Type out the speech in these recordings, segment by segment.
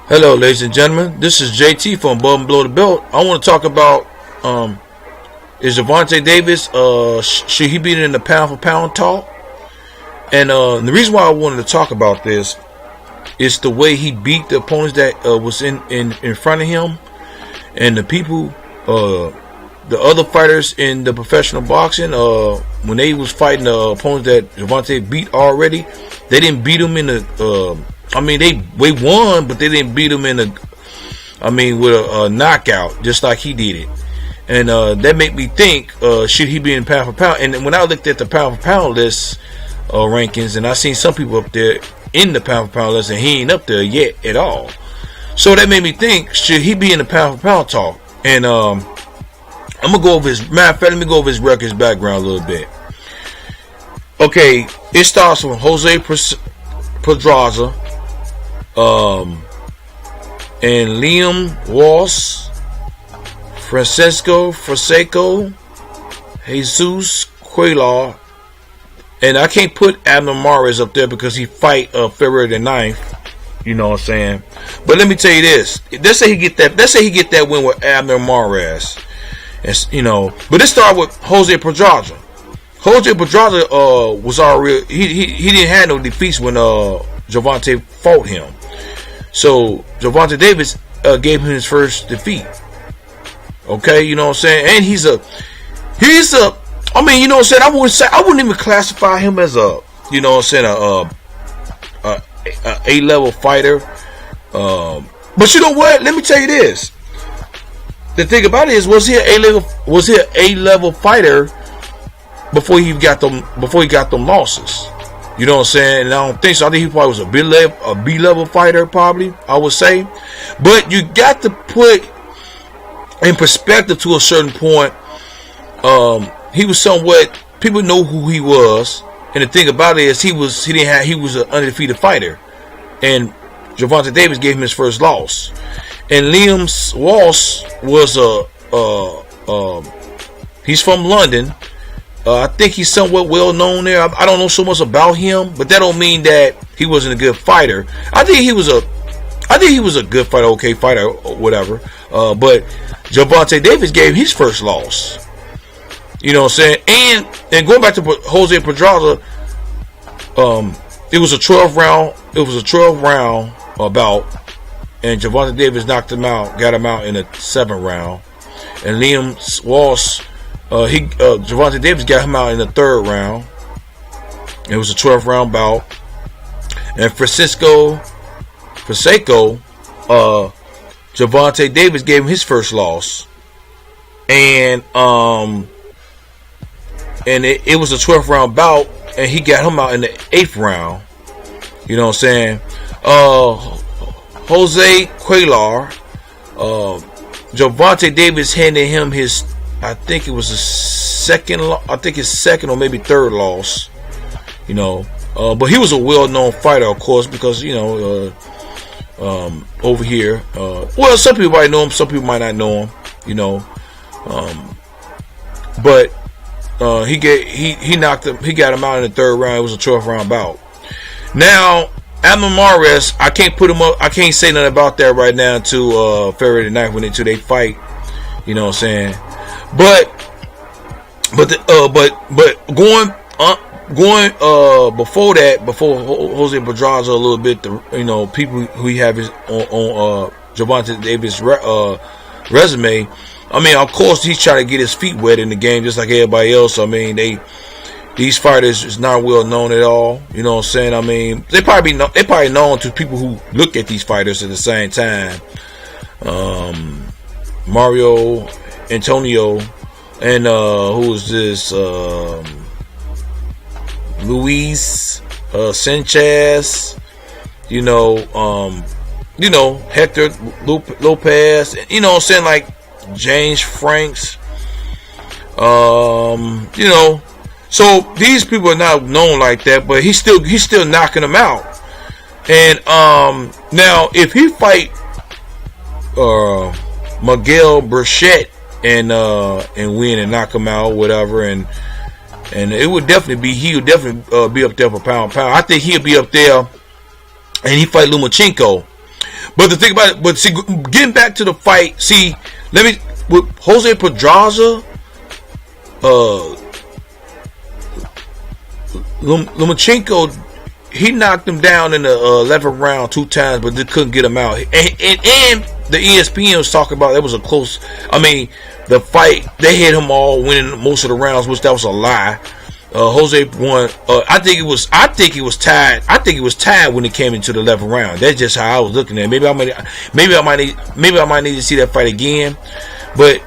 Hello, ladies and gentlemen. This is JT from Above and Below the Belt. I want to talk about is Gervonta Davis should he be in the pound for pound talk? And the reason why I wanted to talk about this is the way he beat the opponents that was in front of him, and the people, the other fighters in the professional boxing, when they was fighting the opponents that Gervonta beat already, they didn't beat him in the. They won, but they didn't beat him with a knockout, just like he did it. And that made me think, should he be in pound for pound? And when I looked at the pound for pound list rankings, and I seen some people up there in the pound for pound list, and he ain't up there yet at all. So that made me think, should he be in the pound for pound talk? And I'm gonna go over his matter of fact, let me go over his records background a little bit. Okay, it starts with Jose Pedraza. And Liam Walsh, Francisco Fraseco, Jesus Cuellar, and I can't put Abner Mares up there because he fight February the 9th. You know what I'm saying? But let me tell you this: let's say he get that win with Abner Mares, and But let's start with Jose Pedraza. Jose Pedraza was already he didn't have no defeats when Gervonta fought him. So Gervonta Davis gave him his first defeat. Okay, you know what I'm saying? And he's a I mean, you know what I'm saying? I wouldn't even classify him as a, you know what I'm saying, a A-level fighter. But you know what? Let me tell you this. The thing about it is, was he an A-level fighter before he got them losses? You know what I'm saying? And I don't think so. I think he probably was a B-level fighter, probably, I would say. But you got to put in perspective to a certain point. He was somewhat, people know who he was. And the thing about it is he was an undefeated fighter. And Gervonta Davis gave him his first loss. And Liam Walsh was he's from London. I think he's somewhat well known there. I don't know so much about him, but that don't mean that he wasn't a good fighter. I think he was a good fighter, okay fighter, or whatever. But Gervonta Davis gave his first loss. You know what I'm saying? And going back to Jose Pedraza, it was a 12 round. It was a 12 round bout, and Gervonta Davis knocked him out, got him out in the 7th round, and Liam Walsh. Gervonta Davis got him out in the 3rd round. It was a 12 round bout. And Francisco Fraseco, Gervonta Davis gave him his first loss. And it was a 12th round bout, and he got him out in the 8th round. You know what I'm saying? Jose Cuellar, Gervonta Davis handed him his, I think it was his second or maybe 3rd loss, but he was a well-known fighter, of course, because over here, well, some people might know him, some people might not know him, but he knocked him, he got him out in the 3rd round. It was a 12th round bout. Now, Abner Mares, I can't put him up, I can't say nothing about that right now until February the 9th until they fight. You know what I'm saying? But going before that, before Jose Pedraza a little bit, people who he have his on Gervonta Davis resume. I mean, of course, he's trying to get his feet wet in the game, just like everybody else. I mean, these fighters is not well known at all. You know what I'm saying? I mean, they probably known to people who look at these fighters at the same time. Mario Antonio, and who is this? Luis Sanchez. Hector Lopez. You know what I'm saying? Like James Franks. So these people are not known like that, but he's still knocking them out. And now if he fight Miguel Burchett and win and knock him out, whatever, and it would definitely be, he would definitely be up there for pound. I think he'll be up there, and he fight Lomachenko. But the thing about it, but see, getting back to the fight, see, with Jose Pedraza, Lomachenko, he knocked him down in the 11th round 2 times, but they couldn't get him out. And the ESPN was talking about it was a close. I mean, the fight, they had him all winning most of the rounds, which that was a lie. Jose won. I think it was tied. I think it was tied when it came into the 11th round. That's just how I was looking at it. Maybe I might need to see that fight again. But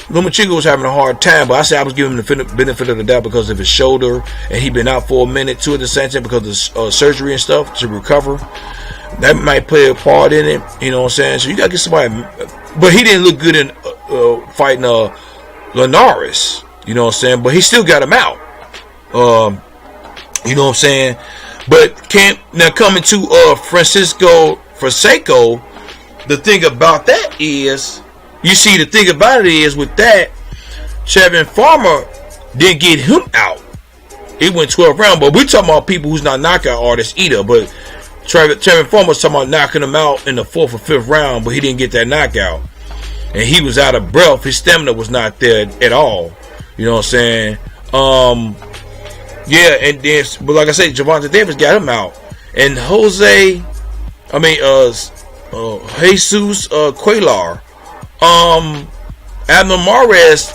Lomachenko was having a hard time. But I said I was giving him the benefit of the doubt because of his shoulder, and he'd been out for a minute too at the same time because of surgery and stuff to recover. That might play a part in it. You know what I'm saying? So you gotta get somebody. But he didn't look good in fighting Linares. You know what I'm saying? But he still got him out. You know what I'm saying? But now coming to Francisco Fraseco, the thing about that is, you see, the thing about it is with that, Chevin Farmer didn't get him out. He went 12 rounds, but we're talking about people who's not knockout artists either. But Chevin Farmer was talking about knocking him out in the 4th or 5th round, but he didn't get that knockout. And he was out of breath. His stamina was not there at all. You know what I'm saying? Yeah, and then, but like I said, Gervonta Davis got him out, and Jesus Cuellar, Abner Mares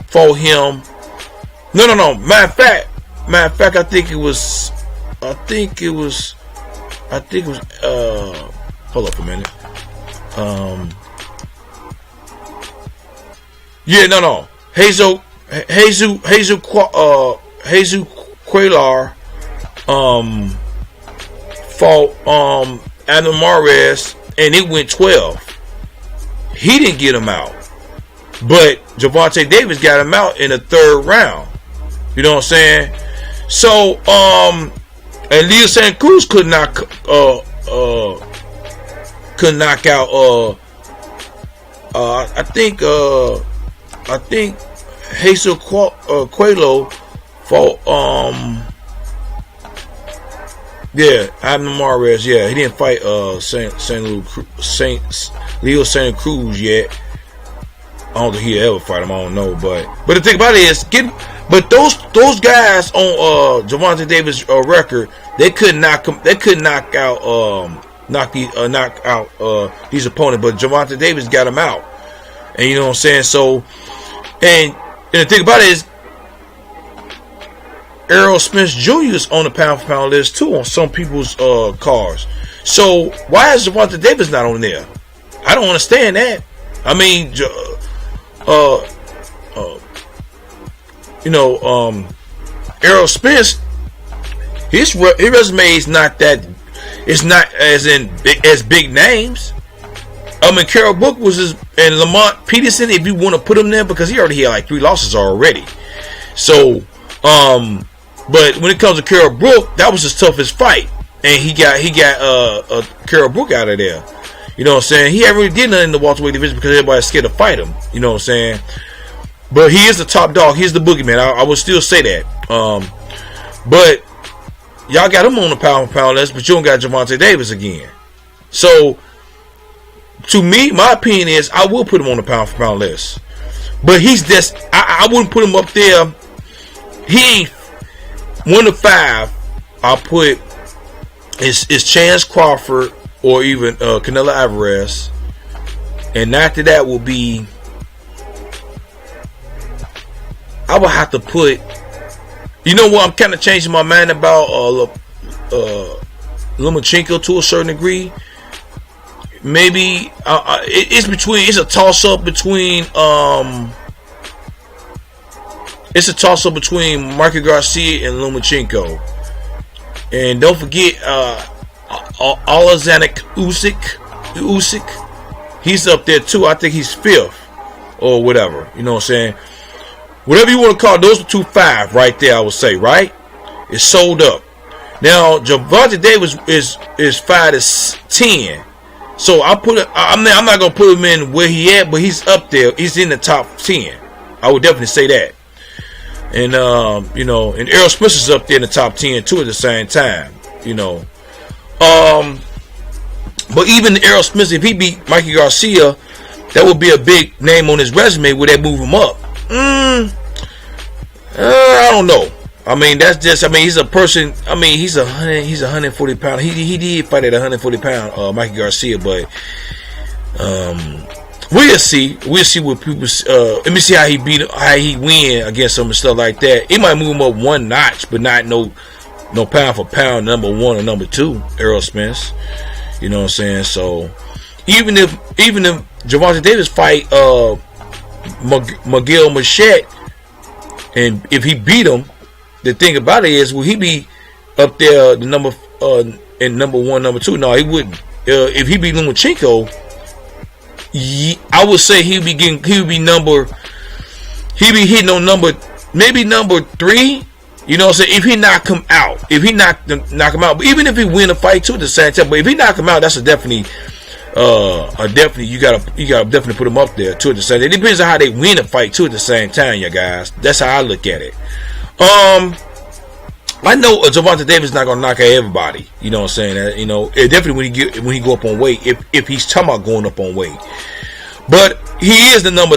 fought him. No. Matter of fact, I think it was. Hold up a minute. Yeah, no. Jesus Cuellar fought Abner Mares, and it went 12. He didn't get him out, but Gervonta Davis got him out in the 3rd round. You know what I'm saying? So and Leo Santa Cruz could knock out I think Jesus Cuellar fought Abner Mares. Yeah, he didn't fight Leo Santa Cruz yet. I don't think he'll ever fight him. I don't know, but the thing about it is, those guys on Gervonta Davis' record, they couldn't knock out his opponent, but Gervonta Davis got him out, and you know what I'm saying. So, and the thing about it is, Errol Spence Jr. is on the pound for pound list too on some people's cards. So why is Gervonta Davis not on there? I don't understand that. I mean, Errol Spence, his resume is not that. It's not as big names. I mean, Carol Book and Lamont Peterson, if you want to put him there, because he already had like 3 losses already. So, but when it comes to Carol Brook, that was his toughest fight, and he got Carol Brook out of there. You know what I'm saying? He hadn't really did nothing in the welterweight division because everybody's scared to fight him. You know what I'm saying? But he is the top dog. He's the boogeyman. I would still say that. But y'all got him on the pound for pound list, but you don't got Gervonta Davis again. So, to me, my opinion is I will put him on the pound for pound list. But he's just, I wouldn't put him up there. He ain't 1 to 5. I'll put is Chance Crawford or even Canelo Alvarez. And after that will be, I would have to put, you know what, I'm kind of changing my mind about Lomachenko to a certain degree. Maybe it's a toss up between Marco Garcia and Lomachenko. And don't forget Alexander Usyk. He's up there too. I think he's 5th or whatever. You know what I'm saying? Whatever you want to call it, those are 2-5 right there, I would say, right? It's sold up. Now, Gervonta Davis is 5-10. So I'm not gonna put him in where he at, but he's up there. He's in the top 10. I would definitely say that. And and Errol Spence is up there in the top 10 too at the same time. But even Errol Spence, if he beat Mikey Garcia, that would be a big name on his resume. Would they move him up? I don't know. I mean, that's just. I mean, he's a person. I mean, he's 140 pounds. He did fight at 140 pound, Mikey Garcia, but we'll see. We'll see what people. Let me see how he win against them and stuff like that. It might move him up one notch, but not no pound for pound number 1 or number 2. Errol Spence. You know what I'm saying? So even if Gervonta Davis fight Miguel Machete, and if he beat him, the thing about it is, will he be up there the number in number 1, number 2? No, he wouldn't. If he beat Lomachenko, I would say he'd be hitting on maybe number 3. You know what I'm saying? If he knock him out, but even if he win a fight too at the same time, but if he knock him out, that's definitely you gotta definitely put him up there too at the same time. It depends on how they win a fight too at the same time, you guys. That's how I look at it. I know Gervonta Davis is not gonna knock out everybody. You know what I'm saying? You know, definitely when he go up on weight, if he's talking about going up on weight, but he is around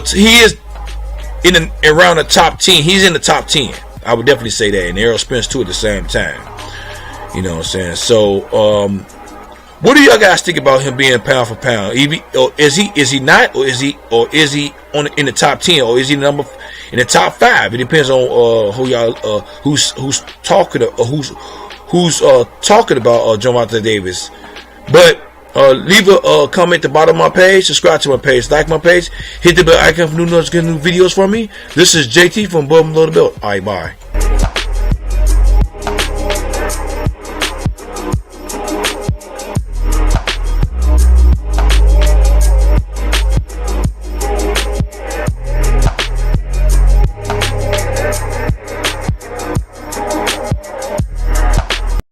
the top 10. He's in the top 10. I would definitely say that, and Errol Spence too at the same time. You know what I'm saying? So, what do y'all guys think about him being pound for pound? Is he not, or is he in the top 10, or is he in the top 5? It depends on who y'all who's talking about Gervonta Davis. But leave a comment at the bottom of my page, subscribe to my page, like my page, hit the bell icon for new videos from me. This is JT from Above and Below the Belt. Alright, bye.